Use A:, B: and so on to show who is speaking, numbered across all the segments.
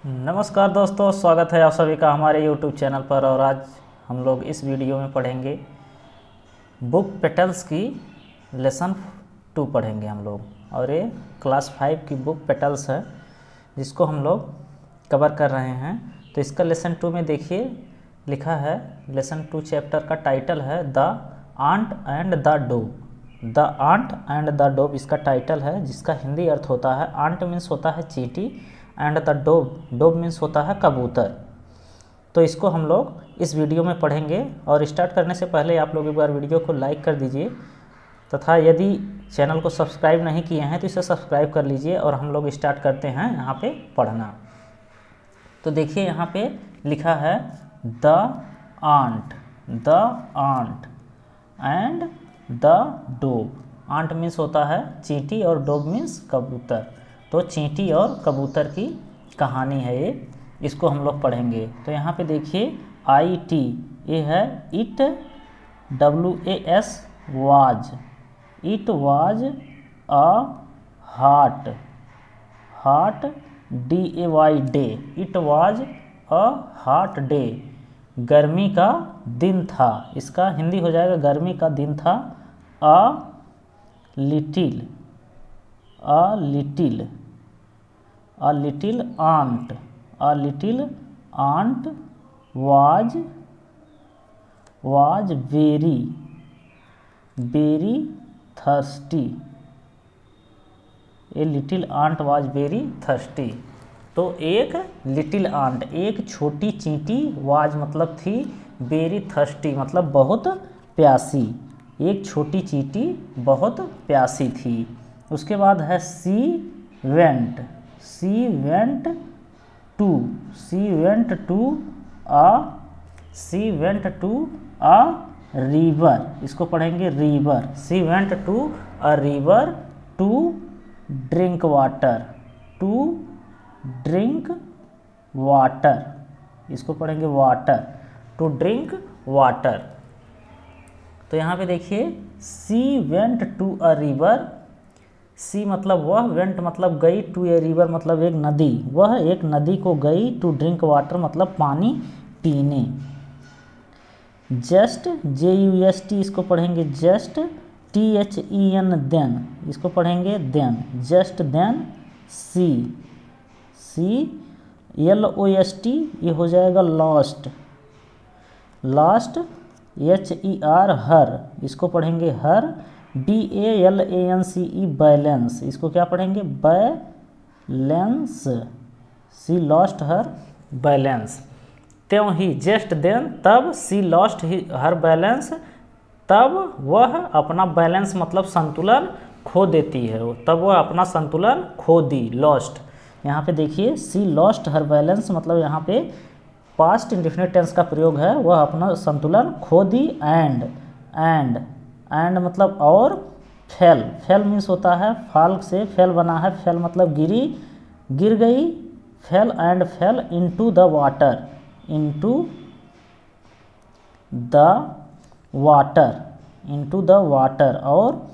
A: नमस्कार दोस्तों, स्वागत है आप सभी का हमारे YouTube चैनल पर। और आज हम लोग इस वीडियो में पढ़ेंगे बुक पेटल्स की लेसन 2 पढ़ेंगे हम लोग। और ये क्लास 5 की बुक पेटल्स है जिसको हम लोग कवर कर रहे हैं। तो इसका लेसन 2 में देखिए लिखा है, लेसन 2 चैप्टर का टाइटल है the ant and the dove. The ant and the dove इसका टाइटल है, जिसका हिंदी अर्थ होता है, आंट मीन्स होता है चींटी एंड द डोब मीन्स होता है कबूतर। तो इसको हम लोग इस वीडियो में पढ़ेंगे। और स्टार्ट करने से पहले आप लोग एक बार वीडियो को लाइक कर दीजिए, तथा यदि चैनल को सब्सक्राइब नहीं किए हैं तो इसे सब्सक्राइब कर लीजिए। और हम लोग स्टार्ट करते हैं यहाँ पे पढ़ना। तो देखिए यहाँ पे लिखा है the ant and the dove. Ant means होता है चींटी और डोब मीन्स कबूतर। तो चींटी और कबूतर की कहानी है ये, इसको हम लोग पढ़ेंगे। तो यहाँ पे देखिए IT ये है it, WAS was, it was a hot DAY day, it was a hot day, गर्मी का दिन था। इसका हिंदी हो जाएगा गर्मी का दिन था। A little ant was very thirsty. A little ant was very thirsty. तो एक लिटिल आंट, एक छोटी चींटी, वाज मतलब थी, वेरी थर्स्टी मतलब बहुत प्यासी। एक छोटी चींटी बहुत प्यासी थी। उसके बाद है she went to a river. इसको पढ़ेंगे river. She went to a river to drink water. इसको पढ़ेंगे वाटर, टू ड्रिंक वाटर। तो यहाँ पे देखिए सी वेंट टू अ रिवर। सी मतलब वह, वेंट मतलब गई, टू ए रिवर मतलब एक नदी। वह एक नदी को गई, टू ड्रिंक वाटर मतलब पानी पीने। जस्ट JUST इसको पढ़ेंगे जस्ट, THEN देन, इसको पढ़ेंगे देन, जस्ट देन सी LOST ये हो जाएगा लॉस्ट HER हर, इसको पढ़ेंगे हर, BALANCE बैलेंस, इसको क्या पढ़ेंगे बैलेंस, सी लॉस्ट हर बैलेंस। त्यों ही जस्ट देन तब, सी लॉस्ट हर बैलेंस तब वह अपना बैलेंस मतलब संतुलन खो देती है, तब वह अपना संतुलन खो दी, लॉस्ट। यहाँ पे देखिए सी लॉस्ट हर बैलेंस मतलब यहाँ पे पास्ट इंडेफिनिट टेंस का प्रयोग है, वह अपना संतुलन खो दी। एंड मतलब और, फेल मीन्स होता है, फाल से फेल बना है, फेल मतलब गिर गई, फेल इनटू द वाटर, और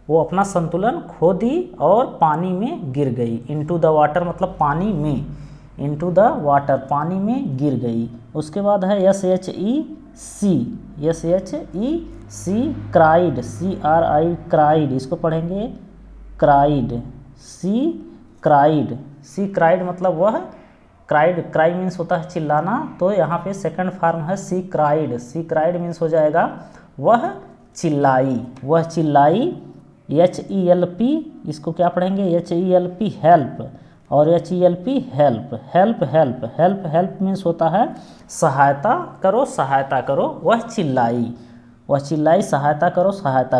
A: वो अपना संतुलन खो दी और पानी में गिर गई। इनटू द वाटर मतलब पानी में, इनटू द वाटर पानी में गिर गई। उसके बाद है SHEC क्राइड, CRI क्राइड, इसको पढ़ेंगे क्राइड, सी क्राइड मतलब वह, क्राई मीन्स होता है चिल्लाना। तो यहाँ पे सेकंड फॉर्म है सी क्राइड मीन्स हो जाएगा वह चिल्लाई, HELP इसको क्या पढ़ेंगे HELP हेल्प, और HELP हेल्प मीन्स होता है सहायता करो, वह चिल्लाई सहायता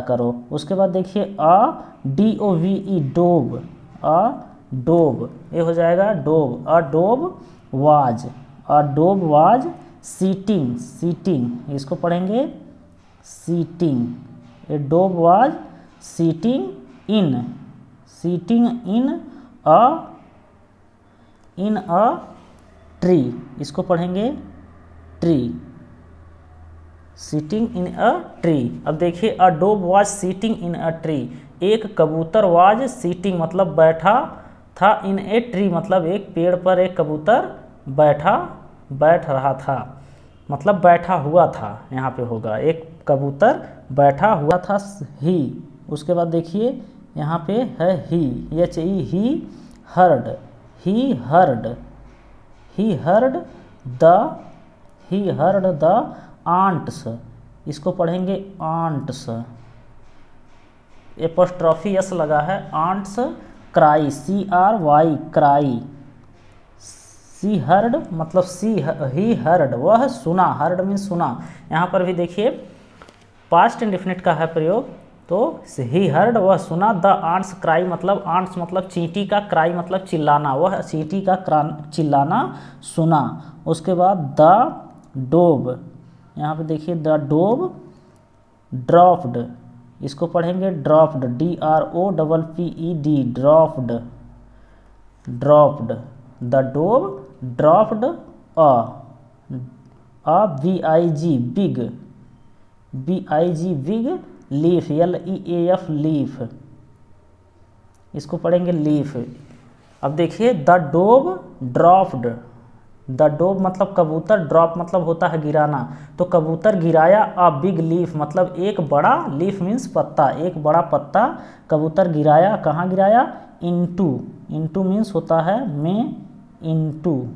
A: करो। उसके बाद देखिए DOVE डोब, ये हो जाएगा डोब। अ डोब वाज सीटिंग, इसको पढ़ेंगे sitting. A dove was sitting in a tree, इसको पढ़ेंगे tree, sitting in a tree. अब देखिए a dove was sitting in a tree, एक कबूतर वाज सीटिंग मतलब बैठा था इन ए ट्री मतलब एक पेड़ पर एक कबूतर बैठ रहा था, मतलब बैठा हुआ था, यहाँ पे होगा एक कबूतर बैठा हुआ था। ही, उसके बाद देखिए यहाँ पे है he, H E, he heard the ants, इसको पढ़ेंगे आंट्स, एपोस्ट्रॉफी एस लगा है, ants cry, CRY cry. She heard मतलब ही हर्ड, वह सुना, हर्ड मीन सुना। यहाँ पर भी देखिए पास्ट इंडेफिनिट का है प्रयोग, तो ही हर्ड वह सुना, द आंट्स क्राई मतलब आंट्स मतलब चींटी का, क्राई मतलब चिल्लाना, वह चींटी का चिल्लाना सुना। उसके बाद द डोब, यहाँ पे देखिए द डोब ड्रॉप्ड, इसको पढ़ेंगे dropped, DROPPED dropped, the dove dropped a BIG big leaf, LEAF leaf, इसको पढ़ेंगे लीफ। अब देखिए the dove dropped, the dove मतलब कबूतर, ड्रॉप मतलब होता है गिराना, तो कबूतर गिराया अ बिग लीफ मतलब एक बड़ा, लीफ मीन्स पत्ता, एक बड़ा पत्ता कबूतर गिराया, कहाँ गिराया, इंटू मीन्स होता है में, इंटू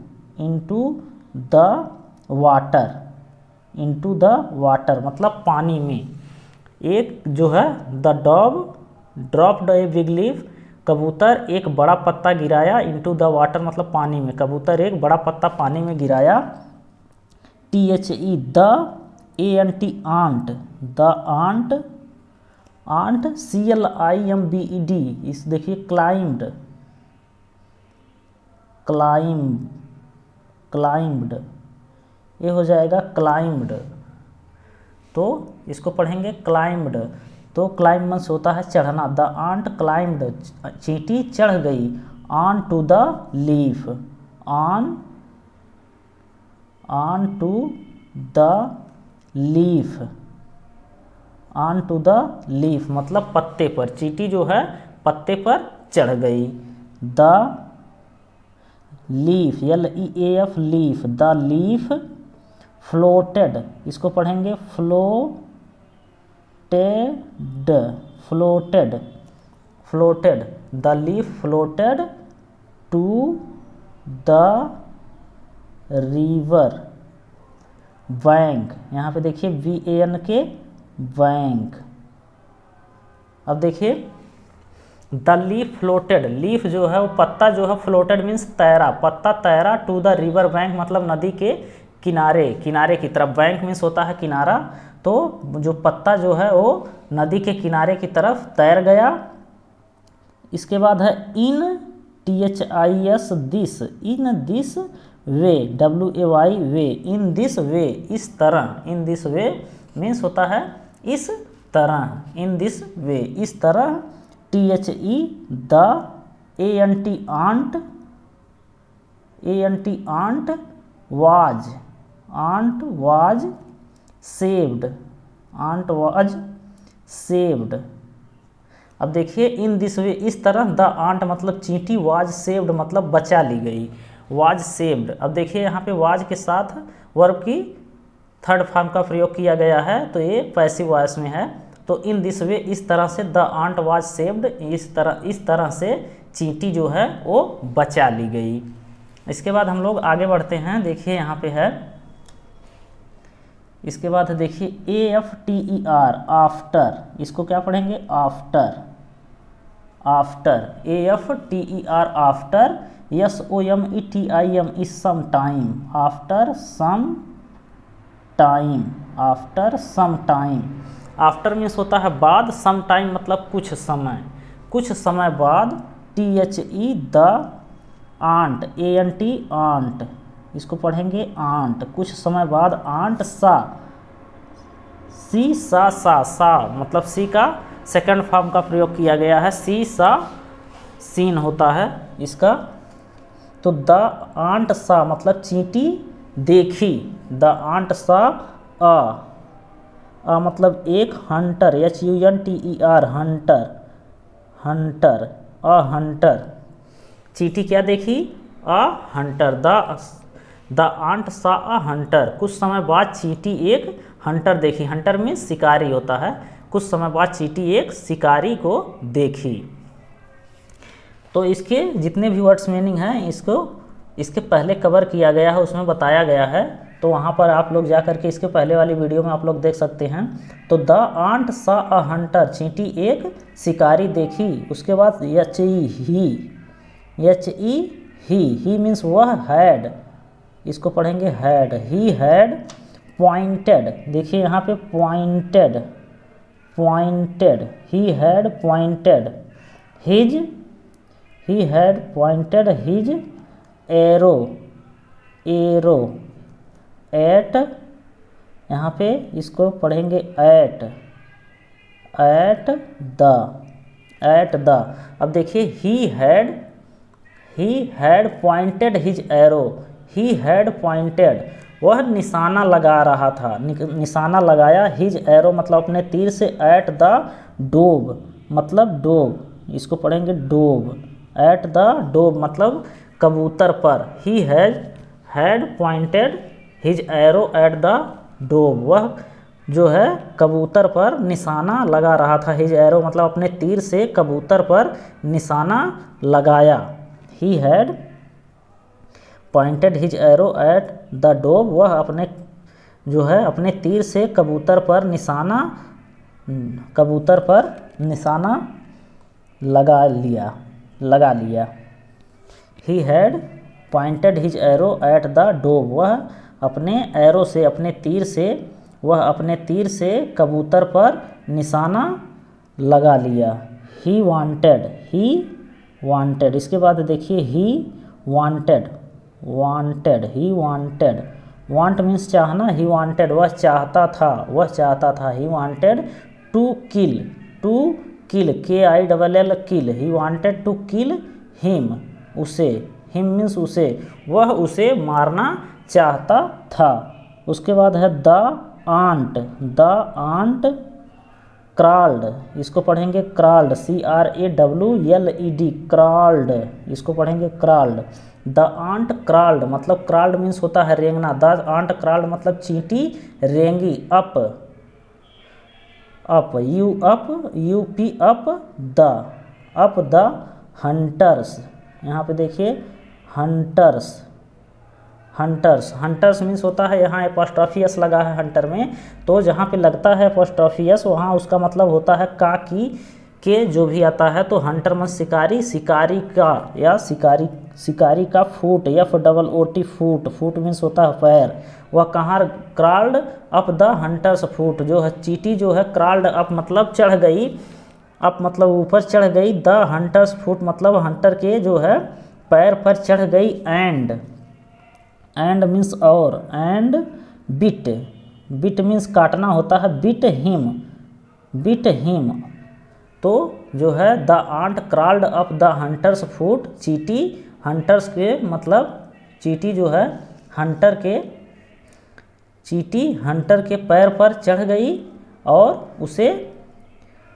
A: द वाटर मतलब पानी में। एक जो है the dog dropped a big leaf, कबूतर एक बड़ा पत्ता गिराया, इंटू द वाटर मतलब पानी में, कबूतर एक बड़ा पत्ता पानी में गिराया। THE the ANT ant, the ant, CLIMBED, इस देखिए क्लाइम्ड, ये हो जाएगा क्लाइम्ड, तो इसको पढ़ेंगे क्लाइम्ड, तो क्लाइम मीन्स होता है चढ़ना, द आंट क्लाइम्ड, चींटी चढ़ गई, on to the leaf, on to the leaf मतलब पत्ते पर, चींटी जो है पत्ते पर चढ़ गई। The leaf, LEAF leaf, the leaf floated, इसको पढ़ेंगे floated, the leaf floated to the river bank, यहाँ पे देखिए VAN के बैंक। अब देखिए द लीफ फ्लोटेड, लीफ जो है वो पत्ता जो है, फ्लोटेड मीन्स तैरा, पत्ता तैरा, टू द रिवर बैंक मतलब नदी के किनारे की तरफ, बैंक मीन्स होता है किनारा, तो जो पत्ता जो है वो नदी के किनारे की तरफ तैर गया। इसके बाद है इन THIS this, in this way, WAY way, in this way इस तरह, इन दिस वे मीन्स होता है इस तरह, इन दिस वे इस तरह। THE the ANT ant was saved, अब देखिए इन दिस वे इस तरह, द आंट मतलब चींटी, वाज सेव्ड मतलब बचा ली गई, वाज सेव्ड। अब देखिए यहाँ पे वाज के साथ वर्ब की थर्ड फॉर्म का प्रयोग किया गया है, तो ये पैसिव वॉइस में है, तो इन दिस वे इस तरह से, द आंट वाज सेव्ड, इस तरह से चींटी जो है वो बचा ली गई। इसके बाद हम लोग आगे बढ़ते हैं, देखिए यहाँ पे है, इसके बाद देखिए AFTER आफ्टर, इसको क्या पढ़ेंगे after, AFTER after, SOMETIM is some time, after some time, after means होता है बाद, सम टाइम मतलब कुछ समय बाद। THE the ant, ANT ant, इसको पढ़ेंगे आंट, कुछ समय बाद, आंट सा मतलब सी का सेकंड फॉर्म का प्रयोग किया गया है, सीन होता है इसका, तो द आंट सा मतलब चींटी देखी, द आंट सा अ मतलब एक हंटर, HUNTER हंटर, चींटी क्या देखी? अ हंटर। द आंट सा अ हंटर। कुछ समय बाद चींटी एक हंटर देखी। हंटर में शिकारी होता है। कुछ समय बाद चींटी एक शिकारी को देखी। तो इसके जितने भी वर्ड्स मीनिंग हैं इसको इसके पहले कवर किया गया है, उसमें बताया गया है, तो वहाँ पर आप लोग जा करके इसके पहले वाली वीडियो में आप लोग देख सकते हैं। तो द आंट सा अ हंटर, चींटी एक शिकारी देखी। उसके बाद ही मीन्स वह हैड, इसको पढ़ेंगे हैड। ही हैड पॉइंटेड, देखिए यहाँ पे pointed, he had pointed his arrow at, यहाँ पे इसको पढ़ेंगे एट द। अब देखिए he had pointed his arrow, he had pointed, वह निशाना लगा रहा था, निशाना लगाया, हिज एरो मतलब अपने तीर से, एट द डोव मतलब डोव, इसको पढ़ेंगे डोव, एट द डोव मतलब कबूतर पर। ही had pointed his arrow at the dove, वह जो है कबूतर पर निशाना लगा रहा था। हिज एरो मतलब अपने तीर से कबूतर पर निशाना लगाया। ही had pointed his arrow at the dove, वह अपने जो है अपने तीर से कबूतर पर निशाना लगा लिया। ही had pointed his arrow at the dove, वह अपने एरो से अपने तीर से कबूतर पर निशाना लगा लिया। ही वांटेड, इसके बाद देखिए ही वांटेड, वांट मीन्स चाहना, ही वांटेड वह चाहता था, he wanted to kill, KILL kill, he wanted to kill him, उसे, हिम मीन्स उसे, वह उसे मारना चाहता था। उसके बाद है द आंट क्राल्ड, इसको पढ़ेंगे क्राल्ड, CRAWLED क्राल्ड, इसको पढ़ेंगे क्राल्ड। द आंट क्राल्ड मतलब क्राल्ड मीन्स होता है रेंगना, द आंट क्राल्ड मतलब चींटी रेंगी, अप द हंटर्स, यहाँ पे देखिए हंटर्स मीन्स होता है, यहाँ एपोस्ट्रोफी एस लगा है हंटर में, तो जहाँ पे लगता है एपोस्ट्रोफी एस वहाँ उसका मतलब होता है का, की, के जो भी आता है, तो हंटर मीन्स शिकारी का, या शिकारी का फुट, FOOT, फुट मीन्स होता है पैर, वह कहाँ क्राल्ड अप द हंटर्स फुट, जो है चींटी जो है क्राल्ड अप मतलब चढ़ गई, अप मतलब ऊपर चढ़ गई, द हंटर्स फुट मतलब हंटर के जो है पैर पर चढ़ गई, एंड मीन्स और, एंड बिट मीन्स काटना होता है, बिट हिम, तो जो है the ant crawled up the hunter's foot, चींटी हंटर्स के मतलब चींटी जो है हंटर के पैर पर चढ़ गई और उसे,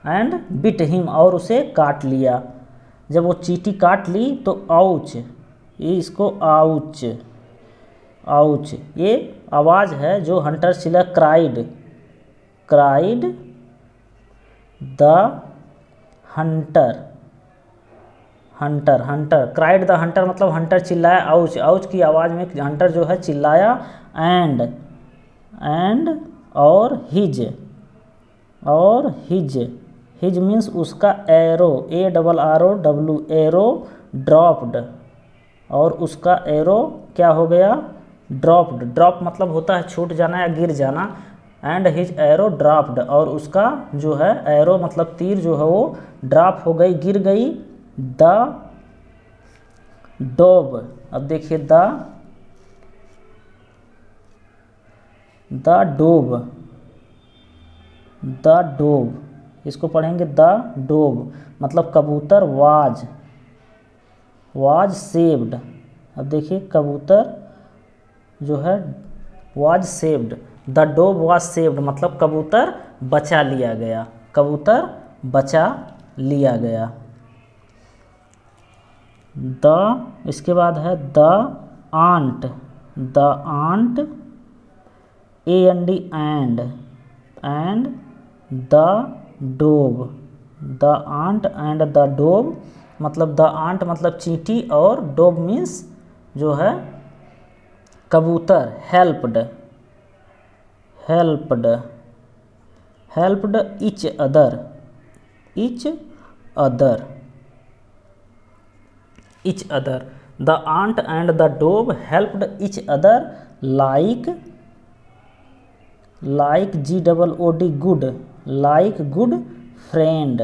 A: एंड बिट हिम और उसे काट लिया। जब वो चींटी काट ली तो आउच, ये इसको आउच, ये आवाज़ है जो हंटर चिल्ला, cried the Hunter cried the Hunter मतलब हंटर चिल्लाया, आउच की आवाज़ में हंटर जो है चिल्लाया, एंड और हिज मीन्स उसका एरो, ARROW एरो ड्रॉप्ड, और उसका एरो क्या हो गया, ड्रॉप मतलब होता है छूट जाना या गिर जाना, एंड हिज एरो ड्रॉप्ड, और उसका जो है एरो मतलब तीर जो है वो ड्रॉप हो गई, गिर गई। द डोव, अब देखिए द डोव, इसको पढ़ेंगे द डोव मतलब कबूतर वाज सेव्ड, अब देखिए कबूतर जो है was saved, the dove was saved मतलब कबूतर बचा लिया गया, इसके बाद है the ant, AND and the dove, the ant and the dove, मतलब द आंट मतलब चींटी और डोब मीन्स जो है कबूतर। Helped each other, the ant and the dove helped each other like GOOD good, like good friend.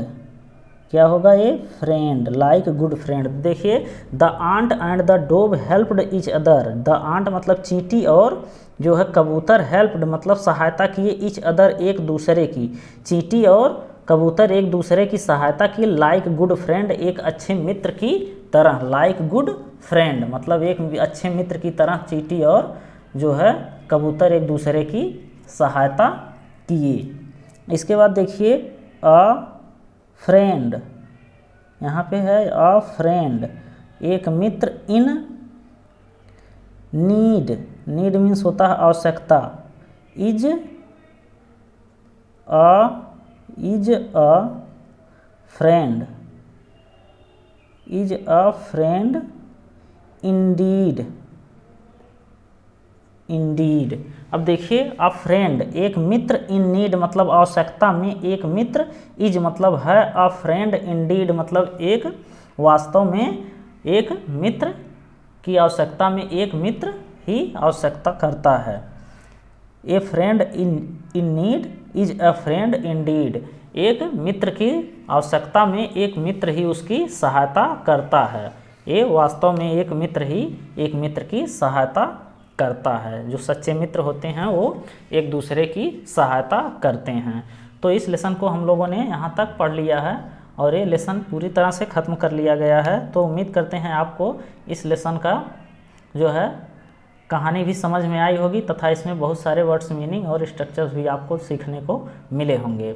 A: क्या होगा ये? Friend, like good friend. देखिए the ant and the dove helped each other, the ant मतलब चींटी और जो है कबूतर, हेल्प्ड मतलब सहायता किए, ईच अदर एक दूसरे की, चींटी और कबूतर एक दूसरे की सहायता की, लाइक गुड फ्रेंड एक अच्छे मित्र की तरह, लाइक गुड फ्रेंड मतलब एक अच्छे मित्र की तरह चींटी और जो है कबूतर एक दूसरे की सहायता किए। इसके बाद देखिए अ फ्रेंड, यहाँ पे है अ फ्रेंड एक मित्र, इन नीड मीन्स होता है आवश्यकता, इज अ फ्रेंड इंडीड। अब देखिए अ फ्रेंड एक मित्र, इन नीड मतलब आवश्यकता में एक मित्र, इज मतलब है, अ फ्रेंड इंडीड मतलब एक वास्तव में एक मित्र की आवश्यकता में एक मित्र ही आवश्यकता करता है। ए friend in need is a friend Indeed, एक मित्र की आवश्यकता में एक मित्र ही उसकी सहायता करता है। ये वास्तव में एक मित्र ही एक मित्र की सहायता करता है। जो सच्चे मित्र होते हैं वो एक दूसरे की सहायता करते हैं। तो इस लेसन को हम लोगों ने यहाँ तक पढ़ लिया है और ये लेसन पूरी तरह से ख़त्म कर लिया गया है। तो उम्मीद करते हैं आपको इस लेसन का जो है कहानी भी समझ में आई होगी तथा इसमें बहुत सारे वर्ड्स मीनिंग और स्ट्रक्चर्स भी आपको सीखने को मिले होंगे।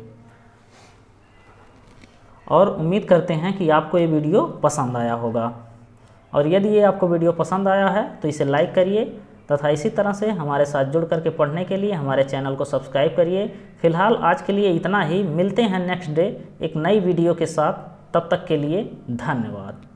A: और उम्मीद करते हैं कि आपको ये वीडियो पसंद आया होगा। और यदि ये आपको वीडियो पसंद आया है तो इसे लाइक करिए तथा इसी तरह से हमारे साथ जुड़ करके पढ़ने के लिए हमारे चैनल को सब्सक्राइब करिए। फिलहाल आज के लिए इतना ही, मिलते हैं नेक्स्ट डे एक नई वीडियो के साथ। तब तक के लिए धन्यवाद।